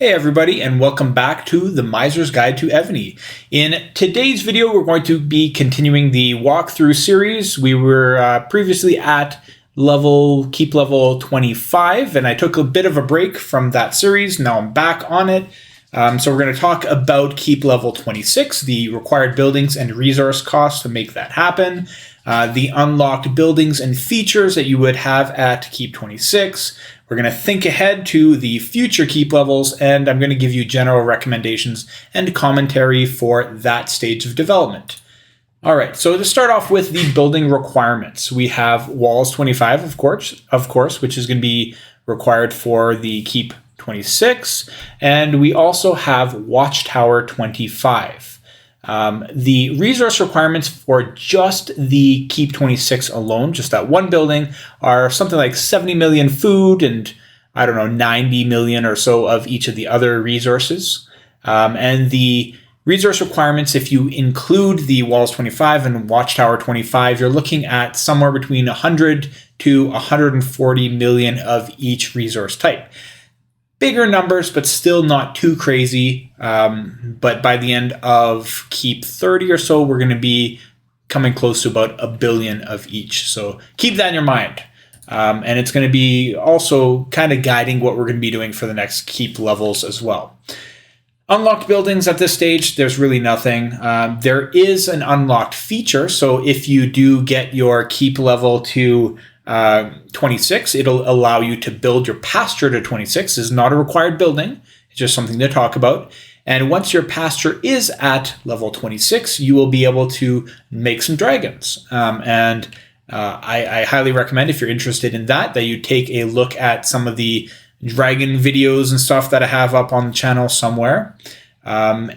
Hey everybody, and welcome back to the Miser's Guide to Evony. In today's video, we're going to be continuing the walkthrough series. We were previously at keep level 25, and I took a bit of a break from that series. Now I'm back on it. So we're going to talk about keep level 26, the required buildings and resource costs to make that happen, the unlocked buildings and features that you would have at keep 26. We're going to think ahead to the future keep levels, and I'm going to give you general recommendations and commentary for that stage of development. All right, so to start off with the building requirements, we have walls 25, of course, which is going to be required for the keep 26, and we also have watchtower 25. The resource requirements for just the keep 26 alone, just that one building, are something like 70 million food and 90 million or so of each of the other resources. And the resource requirements, if you include the walls 25 and watchtower 25, you're looking at somewhere between 100 to 140 million of each resource type. Bigger numbers, but still not too crazy. But by the end of keep 30 or so, we're going to be coming close to about 1 billion of each. So keep that in your mind. And it's going to be also kind of guiding what we're going to be doing for the next keep levels as well. Unlocked buildings at this stage, there's really nothing. There is an unlocked feature. So if you do get your keep level to 26, it'll allow you to build your pasture to 26. This is not a required building. It's just something to talk about. And once your pasture is at level 26, you will be able to make some dragons. I highly recommend, if you're interested in that you take a look at some of the dragon videos and stuff that I have up on the channel somewhere. I'm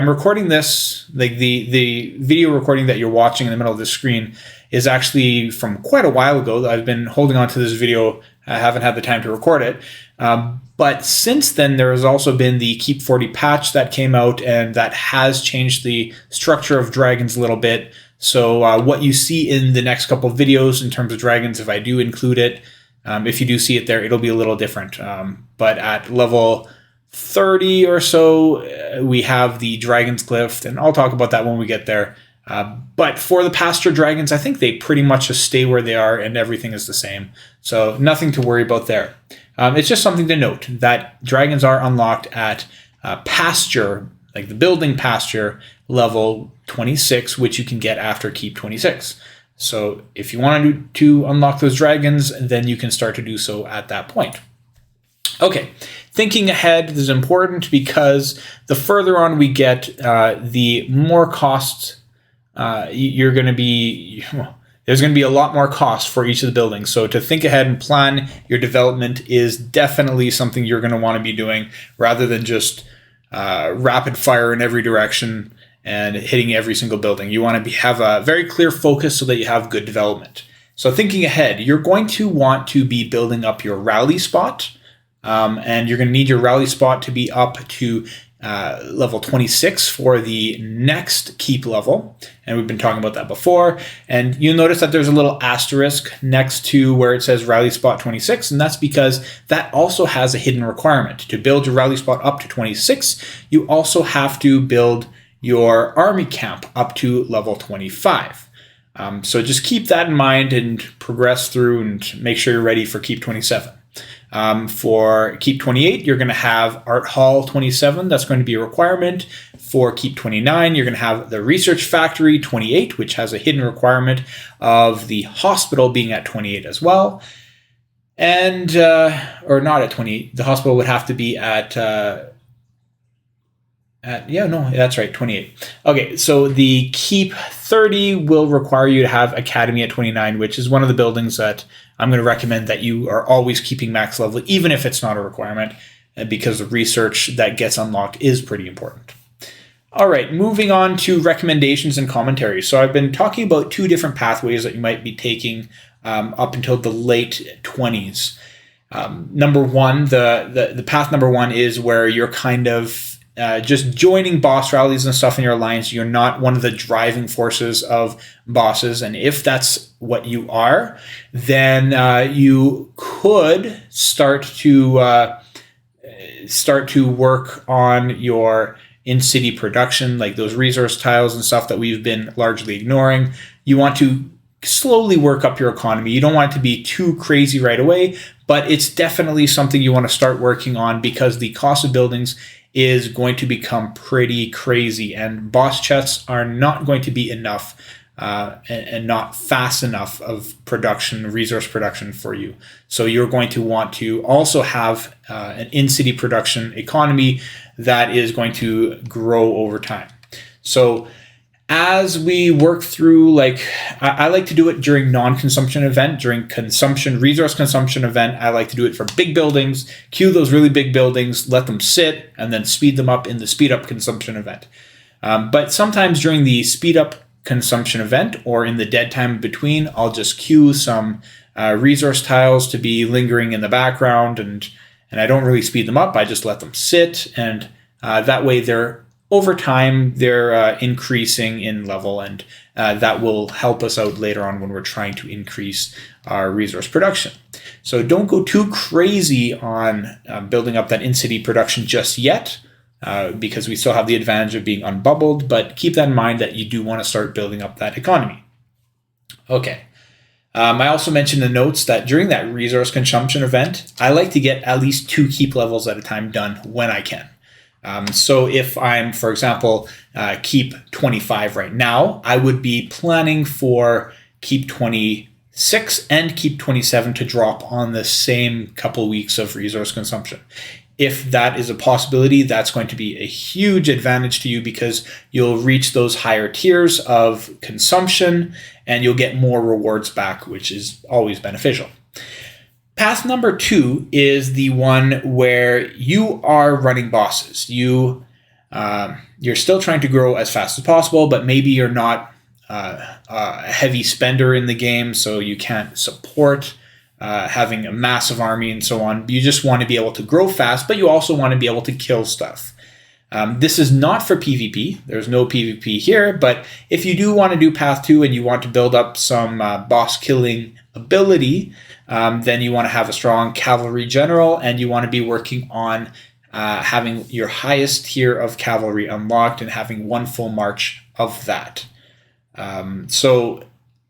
recording this, like the video recording that you're watching in the middle of the screen is actually from quite a while ago. I've been holding on to this video. I haven't had the time to record it. But since then, there has also been the Keep 40 patch that came out, and that has changed the structure of dragons a little bit. So what you see in the next couple of videos in terms of dragons, if I do include it, if you do see it there, it'll be a little different. But at level 30 or so, we have the Dragon's Glyph, and I'll talk about that when we get there. But for the pasture dragons, I think they pretty much just stay where they are and everything is the same. So nothing to worry about there. It's just something to note that dragons are unlocked at pasture, like the building pasture level 26, which you can get after keep 26. So if you want to unlock those dragons, then you can start to do so at that point. Okay, thinking ahead is important because the further on we get, the more costs there's going to be a lot more cost for each of the buildings. So to think ahead and plan your development is definitely something you're going to want to be doing rather than just rapid fire in every direction and hitting every single building. You want to have a very clear focus so that you have good development. So thinking ahead, you're going to want to be building up your rally spot, and you're going to need your rally spot to be up to level 26 for the next keep level. And we've been talking about that before. And you'll notice that there's a little asterisk next to where it says rally spot 26. And that's because that also has a hidden requirement. To build your rally spot up to 26, you also have to build your army camp up to level 25. So just keep that in mind and progress through and make sure you're ready for keep 27. For keep 28, you're going to have Art Hall 27. That's going to be a requirement. For keep 29, you're going to have the Research Factory 28, which has a hidden requirement of the hospital being at 28 as well. And, or not at 28. The hospital would have to be that's right, 28. Okay, so the keep 30 will require you to have Academy at 29, which is one of the buildings that I'm going to recommend that you are always keeping max level, even if it's not a requirement, because the research that gets unlocked is pretty important. All right, moving on to recommendations and commentary. So I've been talking about two different pathways that you might be taking up until the late 20s. Number one, the path number one is where you're kind of just joining boss rallies and stuff in your alliance. You're not one of the driving forces of bosses. And if that's what you are, then you could start to start to work on your in-city production, like those resource tiles and stuff that we've been largely ignoring. You want to slowly work up your economy. You don't want it to be too crazy right away, but it's definitely something you want to start working on because the cost of buildings is going to become pretty crazy, and boss chests are not going to be enough and not fast enough of production, resource production for you. So you're going to want to also have an in-city production economy that is going to grow over time. So as we work through, like I like to do it during non-consumption event, during resource consumption event, I like to do it for big buildings, queue those really big buildings, let them sit, and then speed them up in the speed up consumption event. But sometimes during the speed up consumption event or in the dead time between, I'll just queue some resource tiles to be lingering in the background, and I don't really speed them up. I just let them sit, and that way they're over time they're increasing in level, and that will help us out later on when we're trying to increase our resource production. So don't go too crazy on building up that in-city production just yet. Because we still have the advantage of being unbubbled, but keep that in mind that you do want to start building up that economy. Okay. I also mentioned in the notes that during that resource consumption event, I like to get at least 2 keep levels at a time done when I can. So if I'm, for example, keep 25 right now, I would be planning for keep 26 and keep 27 to drop on the same couple weeks of resource consumption. If that is a possibility, that's going to be a huge advantage to you because you'll reach those higher tiers of consumption and you'll get more rewards back, which is always beneficial. Path number 2 is the one where you are running bosses. You're still trying to grow as fast as possible, but maybe you're not a heavy spender in the game, so you can't support having a massive army and so on. You just want to be able to grow fast, but you also want to be able to kill stuff. This is not for PvP. There's no PvP here, but if you do want to do path 2 and you want to build up some boss killing ability, then you want to have a strong cavalry general, and you want to be working on having your highest tier of cavalry unlocked and having 1 full march of that. So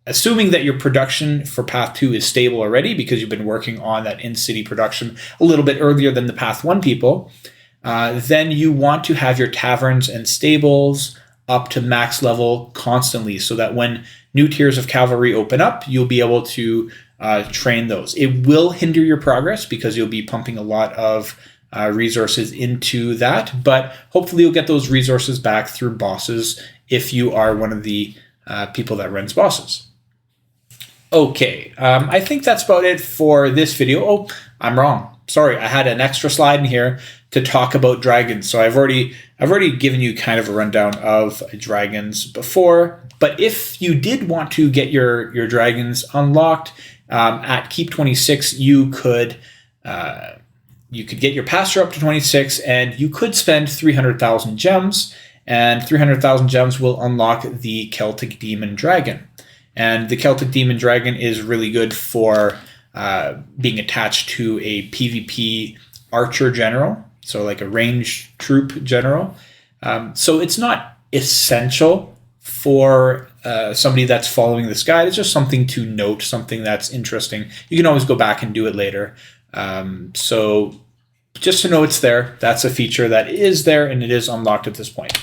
assuming that your production for path 2 is stable already because you've been working on that in-city production a little bit earlier than the path 1 people, then you want to have your taverns and stables up to max level constantly so that when new tiers of cavalry open up, you'll be able to train those. It will hinder your progress because you'll be pumping a lot of resources into that, but hopefully you'll get those resources back through bosses if you are one of the people that runs bosses. Okay, I think that's about it for this video. Oh, I'm wrong. Sorry, I had an extra slide in here to talk about dragons. So I've already given you kind of a rundown of dragons before. But if you did want to get your dragons unlocked at Keep 26, you could get your pastor up to 26, and you could spend 300,000 gems, and 300,000 gems will unlock the Celtic Demon Dragon. And the Celtic Demon Dragon is really good for being attached to a PvP archer general, so like a ranged troop general. So it's not essential for somebody that's following this guide. It's just something to note, something that's interesting. You can always go back and do it later. So just to know it's there, that's a feature that is there and it is unlocked at this point.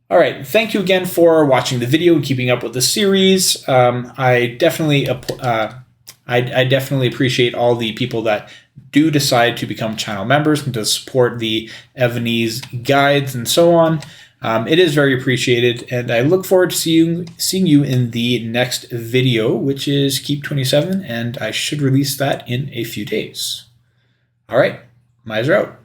All right, thank you again for watching the video and keeping up with the series. I definitely appreciate all the people that do decide to become channel members and to support the Evony's guides and so on. It is very appreciated, and I look forward to seeing you in the next video, which is Keep 27, and I should release that in a few days. All right, Miser out.